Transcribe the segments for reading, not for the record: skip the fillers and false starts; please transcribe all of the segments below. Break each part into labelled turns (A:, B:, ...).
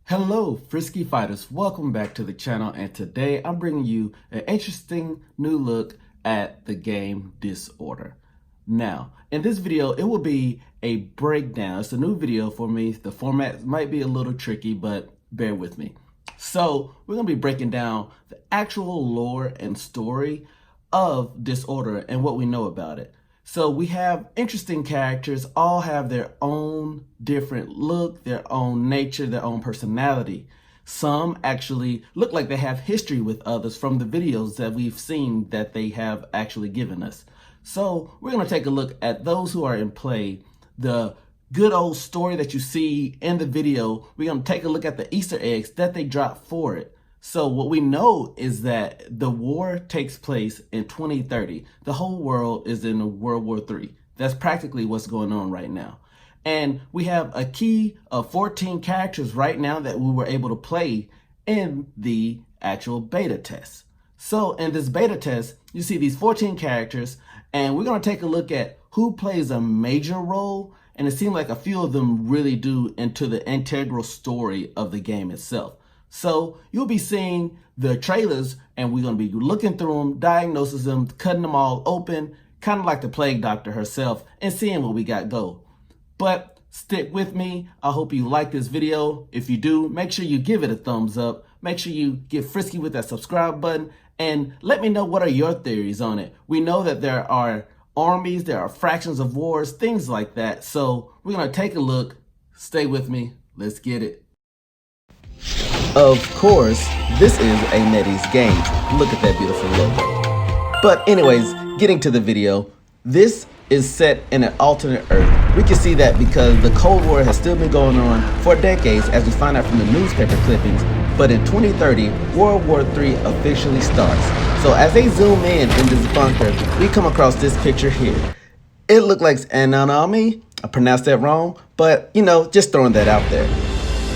A: Hello, Frisky Fighters. Welcome back to the channel, and today I'm bringing you an interesting new look at the game Disorder. Now, in this video, it will be a breakdown. It's a new video for me. The format might be a little tricky, but bear with me. So, we're going to be breaking down the actual lore and story of Disorder and what we know about it. So we have interesting characters, all have their own different look, their own nature, their own personality. Some actually look like they have history with others from the videos that we've seen that they have actually given us. So we're going to take a look at those who are in play, the good old story that you see in the video. We're going to take a look at the Easter eggs that they dropped for it. So what we know is that the war takes place in 2030. The whole world is in World War III. That's practically what's going on right now. And we have a key of 14 characters right now that we were able to play in the actual beta test. So in this beta test, you see these 14 characters, and we're going to take a look at who plays a major role. And it seems like a few of them really do into the integral story of the game itself. So you'll be seeing the trailers, and we're going to be looking through them, diagnosing them, cutting them all open, kind of like the plague doctor herself, and seeing what we got go. But stick with me. I hope you like this video. If you do, make sure you give it a thumbs up. Make sure you get frisky with that subscribe button, and let me know what are your theories on it. We know that there are armies, there are fractions of wars, things like that. So we're going to take a look. Stay with me. Let's get it. Of course, this is a NetEase game. Look at that beautiful logo. But anyways, getting to the video, this is set in an alternate Earth. We can see that because the Cold War has still been going on for decades, as we find out from the newspaper clippings. But in 2030, World War III officially starts. So as they zoom in this bunker, we come across this picture here. It looks like an army. I pronounced that wrong, but you know, just throwing that out there.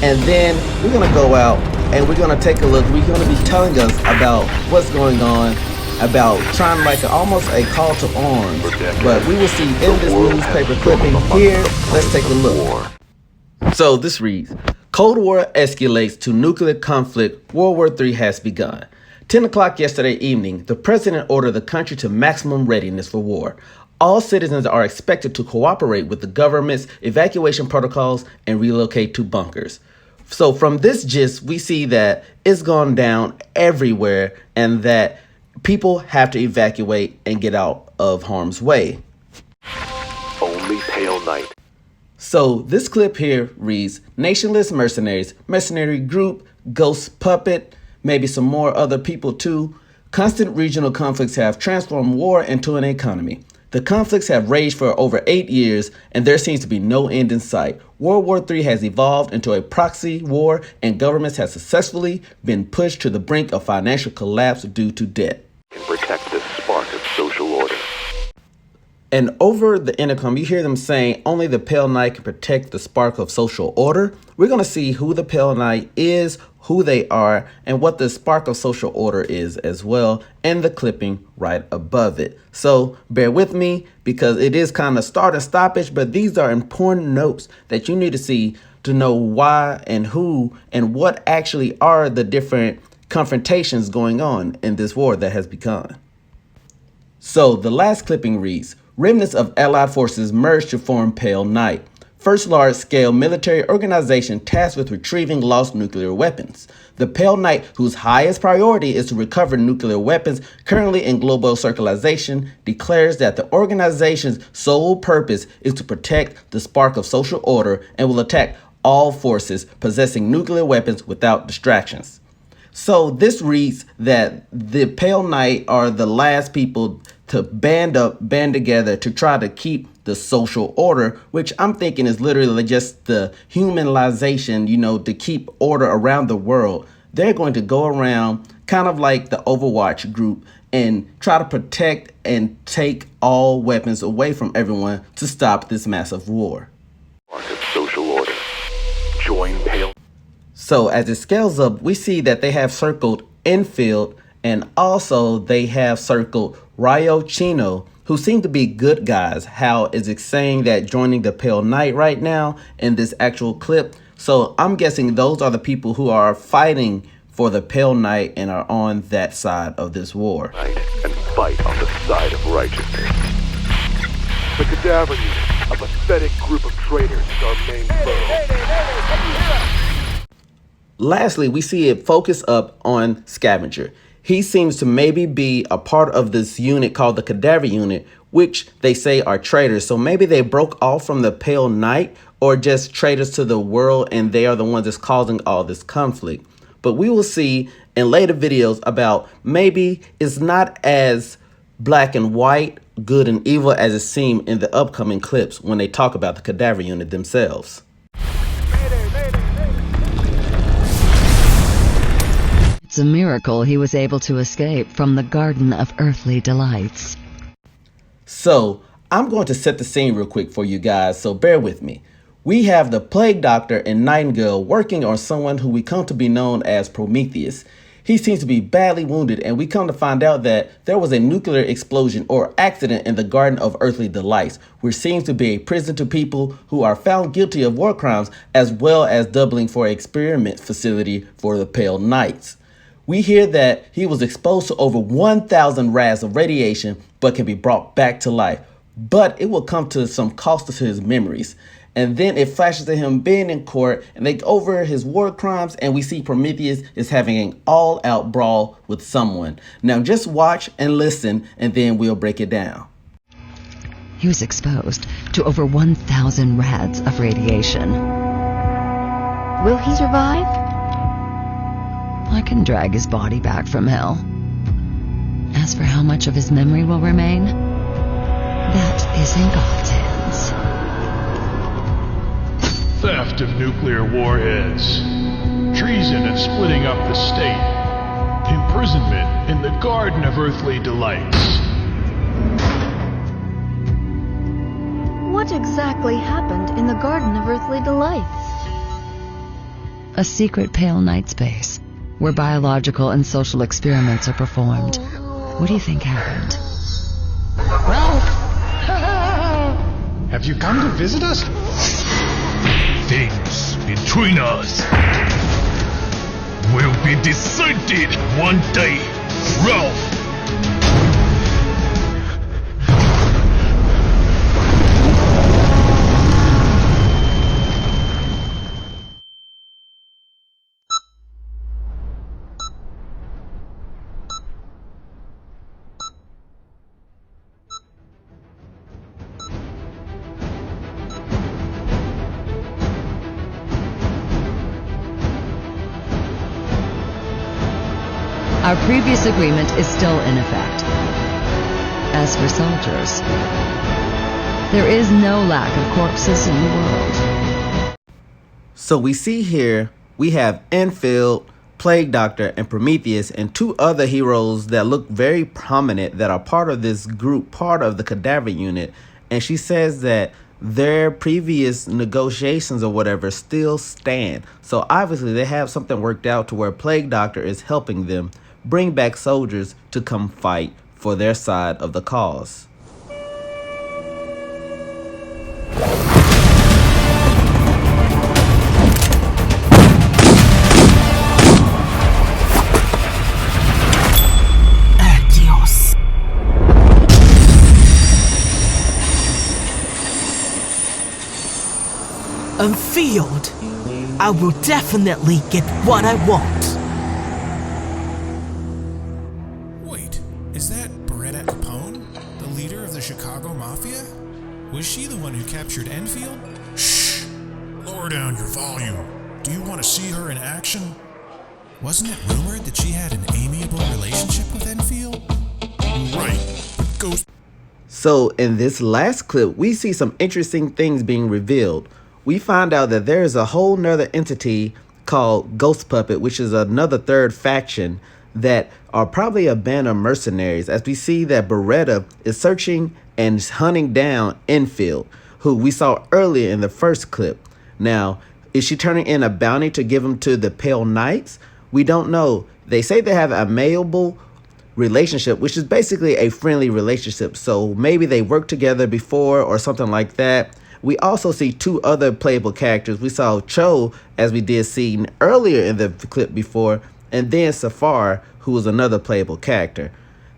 A: And then we're going to go out and we're going to take a look. We're going to be telling us about what's going on, about trying like almost a call to arms. But we will see in this newspaper clipping here. Let's take a look. So this reads, Cold War escalates to nuclear conflict. World War III has begun. 10 o'clock yesterday evening, the president ordered the country to maximum readiness for war. All citizens are expected to cooperate with the government's evacuation protocols and relocate to bunkers. So from this gist, we see that it's gone down everywhere and that people have to evacuate and get out of harm's way.
B: Only pale night.
A: So this clip here reads, Nationless mercenaries, mercenary group, ghost puppet, maybe some more other people too. Constant regional conflicts have transformed war into an economy. The conflicts have raged for over 8 years, and there seems to be no end in sight. World War III has evolved into a proxy war, and governments have successfully been pushed to the brink of financial collapse due to debt.
B: Can protect this spark of social order.
A: And over the intercom, you hear them saying only the Pale Knight can protect the spark of social order. We're going to see who the Pale Knight is, who they are, and what the spark of social order is as well, and the clipping right above it. So bear with me because it is kind of start and stoppage, but these are important notes that you need to see to know why and who and what actually are the different confrontations going on in this war that has begun. So the last clipping reads, remnants of Allied forces merged to form Pale Knight, first large-scale military organization tasked with retrieving lost nuclear weapons. The Pale Knight, whose highest priority is to recover nuclear weapons currently in global circulation, declares that the organization's sole purpose is to protect the spark of social order and will attack all forces possessing nuclear weapons without distractions. So this reads that the Pale Knight are the last people to band together to try to keep the social order, which I'm thinking is literally just the humanization, you know, to keep order around the world. They're going to go around kind of like the Overwatch group and try to protect and take all weapons away from everyone to stop this massive war.
B: Spark of social order. Join Pale.
A: So as it scales up, we see that they have circled Enfield, and also they have circled Rio Chino, who seem to be good guys. How is it saying that joining the Pale Knight right now in this actual clip? So I'm guessing those are the people who are fighting for the Pale Knight and are on that side of this war.
B: And fight on the side of righteousness. The cadaver unit, a pathetic group of traitors, is our main foe.
A: Lastly, we see it focus up on Scavenger. He seems to maybe be a part of this unit called the Cadaver Unit, which they say are traitors. So maybe they broke off from the Pale Knight or just traitors to the world, and they are the ones that's causing all this conflict. But we will see in later videos about maybe it's not as black and white, good and evil as it seemed in the upcoming clips when they talk about the Cadaver Unit themselves.
C: It's a miracle he was able to escape from the Garden of Earthly Delights.
A: So I'm going to set the scene real quick for you guys, so bear with me. We have the Plague Doctor and Nightingale working on someone who we come to be known as Prometheus. He seems to be badly wounded, and we come to find out that there was a nuclear explosion or accident in the Garden of Earthly Delights, which seems to be a prison to people who are found guilty of war crimes, as well as doubling for an experiment facility for the Pale Knights. We hear that he was exposed to over 1,000 rads of radiation, but can be brought back to life. But it will come to some cost to his memories. And then it flashes to him being in court, and they go over his war crimes, and we see Prometheus is having an all-out brawl with someone. Now just watch and listen, and then we'll break it down.
C: He was exposed to over 1,000 rads of radiation. Will he survive? I can drag his body back from hell. As for how much of his memory will remain, that is in God's hands.
D: Theft of nuclear warheads, treason and splitting up the state, imprisonment in the Garden of Earthly Delights.
E: What exactly happened in the Garden of Earthly Delights?
C: A secret Pale Knight space where biological and social experiments are performed. What do you think happened?
F: Ralph! Have you come to visit us?
G: Things between us will be decided one day, Ralph.
C: Our previous agreement is still in effect. As for soldiers, there is no lack of corpses in the world.
A: So we see here, we have Enfield, Plague Doctor, and Prometheus, and two other heroes that look very prominent that are part of this group, part of the Cadaver Unit. And she says that their previous negotiations or whatever still stand. So obviously they have something worked out to where Plague Doctor is helping them bring back soldiers to come fight for their side of the cause.
H: Adios. Field, I will definitely get what I want.
I: Wait, is that Beretta Capone, the leader of the Chicago Mafia? Was she the one who captured Enfield? Shh! Lower down your volume. Do you want to see her in action? Wasn't it rumored that she had an amiable relationship with Enfield? Right, but Ghost...
A: So in this last clip, we see some interesting things being revealed. We find out that there is a whole nother entity called Ghost Puppet, which is another third faction that are probably a band of mercenaries, as we see that Beretta is searching and hunting down Enfield, who we saw earlier in the first clip. Now, is she turning in a bounty to give him to the Pale Knights? We don't know. They say they have a amiable relationship, which is basically a friendly relationship. So maybe they worked together before or something like that. we also see two other playable characters. We saw Cho, as we did see earlier in the clip before, and then Safar, who was another playable character.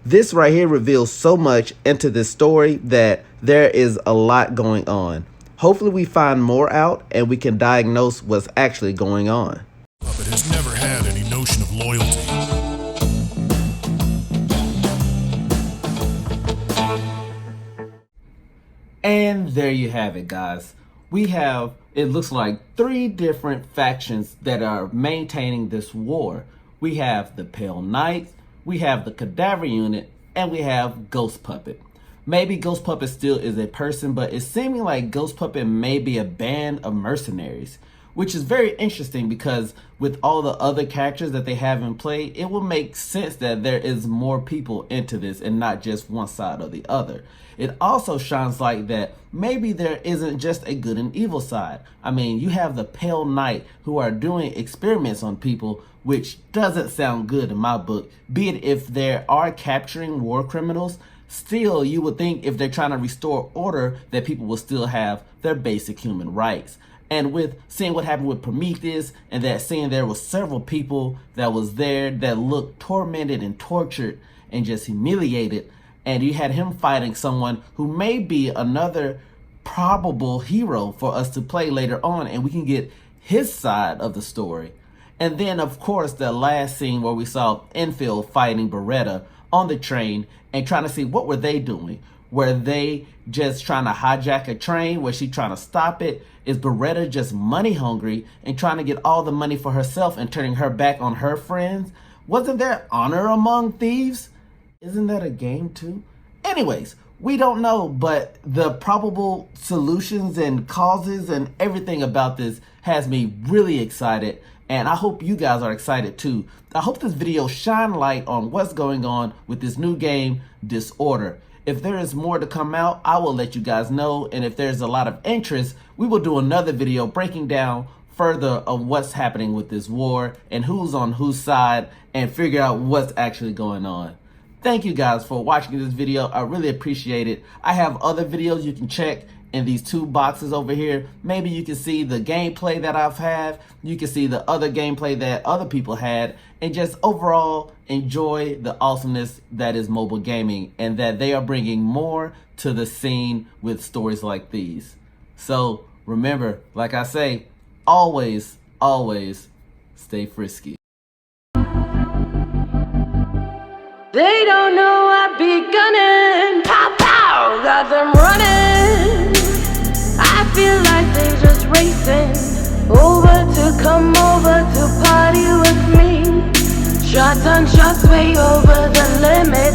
A: This right here reveals so much into this story that there is a lot going on. Hopefully we find more out and we can diagnose what's actually going on.
I: Puppet has never had any notion of loyalty.
A: And there you have it, guys. We have, it looks like, 3 different factions that are maintaining this war. We have the Pale Knights, we have the Cadaver Unit, and we have Ghost Puppet. Maybe Ghost Puppet still is a person, but it's seeming like Ghost Puppet may be a band of mercenaries, which is very interesting because with all the other characters that they have in play, it will make sense that there is more people into this and not just one side or the other. It also shines light that maybe there isn't just a good and evil side. I mean, you have the Pale Knight who are doing experiments on people, which doesn't sound good in my book, be it if they are capturing war criminals. Still, you would think if they're trying to restore order that people will still have their basic human rights. And with seeing what happened with Prometheus and that seeing there was several people that was there that looked tormented and tortured and just humiliated, and you had him fighting someone who may be another probable hero for us to play later on, and we can get his side of the story. And then of course the last scene where we saw Enfield fighting Beretta on the train and trying to see what were they doing. Were they just trying to hijack a train? Was she trying to stop it? Is Beretta just money hungry and trying to get all the money for herself and turning her back on her friends? Wasn't there honor among thieves? Isn't that a game too? Anyways, we don't know, but the probable solutions and causes and everything about this has me really excited. And I hope you guys are excited too. I hope this video shine light on what's going on with this new game, Disorder. If there is more to come out, I will let you guys know. And if there's a lot of interest, we will do another video breaking down further of what's happening with this war and who's on whose side and figure out what's actually going on. Thank you guys for watching this video. I really appreciate it. I have other videos you can check in these 2 boxes over here. Maybe you can see the gameplay that I've had. You can see the other gameplay that other people had, and just overall enjoy the awesomeness that is mobile gaming and that they are bringing more to the scene with stories like these. So remember, like I say, always, always stay frisky.
J: They don't know I be gunning. Pow pow, got them running. I feel like they just racing over to come over to party with me. Shots on shots way over the limit.